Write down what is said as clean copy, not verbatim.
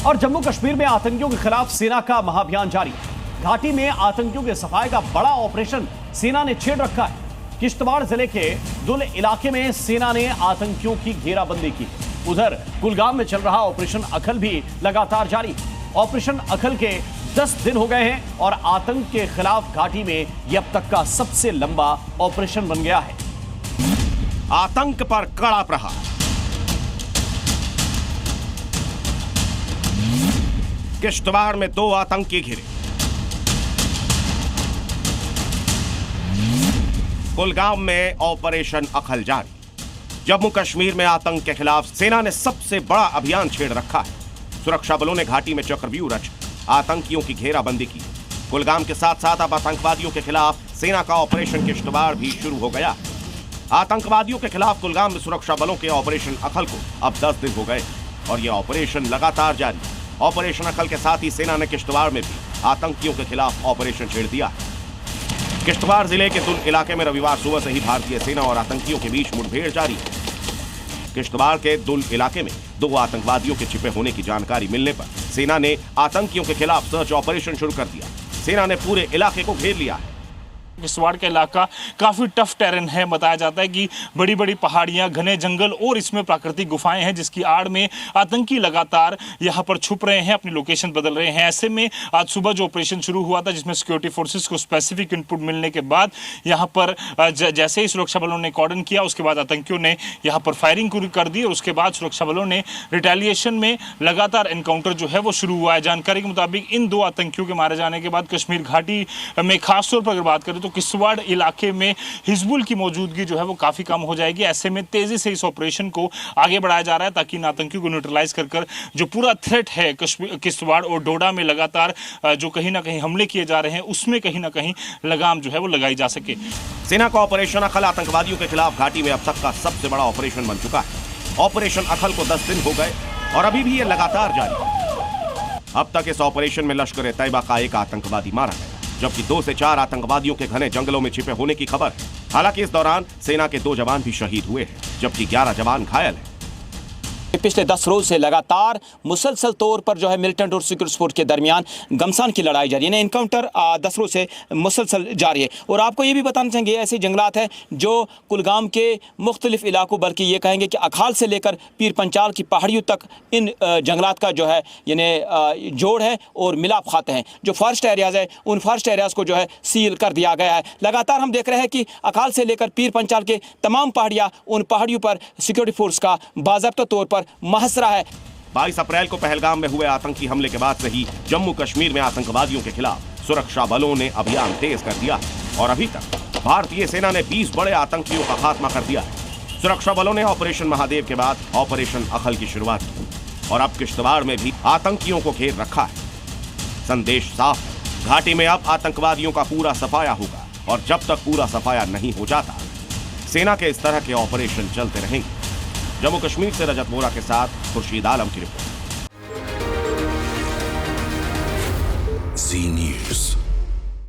और जम्मू कश्मीर में आतंकियों के खिलाफ सेना का महाअभियान जारी। घाटी में आतंकियों के सफाये का बड़ा ऑपरेशन सेना ने छेड़ रखा है। किश्तवाड़ जिले के दुल इलाके में सेना ने आतंकियों की घेराबंदी की। उधर कुलगाम में चल रहा ऑपरेशन अखल भी लगातार जारी। ऑपरेशन अखल के 10 दिन हो गए हैं और आतंक के खिलाफ घाटी में यह अब तक का सबसे लंबा ऑपरेशन बन गया है। आतंक पर कड़ा प्रहार। किश्तवाड़ में 2 आतंकी घिरे। कुलगाम में ऑपरेशन अखल जारी। जम्मू कश्मीर में आतंक के खिलाफ सेना ने सबसे बड़ा अभियान छेड़ रखा है। सुरक्षा बलों ने घाटी में चक्रव्यूह रच आतंकियों की घेराबंदी की। कुलगाम के साथ साथ अब आतंकवादियों के खिलाफ सेना का ऑपरेशन किश्तवाड़ भी शुरू हो गया। आतंकवादियों के खिलाफ कुलगाम में सुरक्षा बलों के ऑपरेशन अखल को अब 10 दिन हो गए और यह ऑपरेशन लगातार जारी। ऑपरेशन अखल के साथ ही सेना ने किश्तवाड़ में भी आतंकियों के खिलाफ ऑपरेशन छेड़ दिया। किश्तवाड़ जिले के दुल इलाके में रविवार सुबह से ही भारतीय सेना और आतंकियों के बीच मुठभेड़ जारी है। किश्तवाड़ के दुल इलाके में 2 आतंकवादियों के छिपे होने की जानकारी मिलने पर सेना ने आतंकियों के खिलाफ सर्च ऑपरेशन शुरू कर दिया। सेना ने पूरे इलाके को घेर लिया है। किश्तवाड़ का इलाका काफ़ी टफ टेरेन है। बताया जाता है कि बड़ी बड़ी पहाड़ियां, घने जंगल और इसमें प्राकृतिक गुफाएं हैं, जिसकी आड़ में आतंकी लगातार यहां पर छुप रहे हैं, अपनी लोकेशन बदल रहे हैं। ऐसे में आज सुबह जो ऑपरेशन शुरू हुआ था, जिसमें सिक्योरिटी फोर्सेस को स्पेसिफिक इनपुट मिलने के बाद यहां पर जैसे ही सुरक्षा बलों ने कॉर्डन किया, उसके बाद आतंकियों ने यहां पर फायरिंग कर दी और उसके बाद सुरक्षा बलों ने रिटेलिएशन में लगातार एनकाउंटर जो है वो शुरू हुआ है। जानकारी के मुताबिक इन 2 आतंकियों के मारे जाने के बाद कश्मीर घाटी में खासतौर पर अगर बात करें तो किश्तवाड़ इलाके में हिजबुल की मौजूदगी जो है वो काफी कम हो जाएगी। ऐसे में तेजी से इस ऑपरेशन को आगे बढ़ाया जा रहा है ताकि इन आतंकियों को न्यूट्रलाइज कर जो पूरा थ्रेट है किश्तवाड़ और डोडा में लगातार जो कहीं ना कहीं हमले किए जा रहे हैं, उसमें कहीं ना कहीं लगाम जो है वो लगाई जा सके। सेना का ऑपरेशन अखल आतंकवादियों के खिलाफ घाटी में अब तक का सबसे बड़ा ऑपरेशन बन चुका है। ऑपरेशन अखल को 10 दिन हो गए और अभी भी ये लगातार जारी है। अब तक इस ऑपरेशन में लश्कर तैयबा का 1 आतंकवादी मारा गया, जबकि 2 से 4 आतंकवादियों के घने जंगलों में छिपे होने की खबर है। हालांकि इस दौरान सेना के 2 जवान भी शहीद हुए हैं, जबकि 11 जवान घायल हैं। पिछले 10 रोज से लगातार मुसलसल तौर पर जो है मिलिटेंट और सिक्योरिटी फोर्स के दरमियान घमसान की लड़ाई जारी है। इनकाउंटर 10 रोज से मुसलसल जारी है। और आपको ये भी बताना चाहेंगे, ऐसे जंगलात हैं जो कुलगाम के मुख्तलिफ इलाकों, बल्कि ये कहेंगे कि अखाल से लेकर पीर पंचाल की पहाड़ियों तक इन जंगलात का जो है यानी जोड़ है और मिलाप खाते हैं। जो फॉरेस्ट एरियाज है, उन फॉरेस्ट एरियाज को जो है सील कर दिया गया है। लगातार हम देख रहे हैं कि अखाल से लेकर पीर पंचाल के तमाम पहाड़ियाँ, उन पहाड़ियों पर सिक्योरिटी फोर्स का बाज़ाब्ता तौर पर महसरा है। 22 अप्रैल को पहलगाम में हुए आतंकी हमले के बाद से ही जम्मू कश्मीर में आतंकवादियों के खिलाफ सुरक्षा बलों ने अभियान तेज कर दिया और अभी तक भारतीय सेना ने 20 बड़े आतंकियों का खात्मा कर दिया है। सुरक्षा बलों ने ऑपरेशन महादेव के बाद ऑपरेशन अखल की शुरुआत की और अब किश्तवाड़ में भी आतंकियों को घेर रखा है। संदेश साफ है, घाटी में अब आतंकवादियों का पूरा सफाया होगा और जब तक पूरा सफाया नहीं हो जाता, सेना के इस तरह के ऑपरेशन चलते रहेंगे। जम्मू कश्मीर से रजत वोरा के साथ खुर्शीद आलम की रिपोर्ट।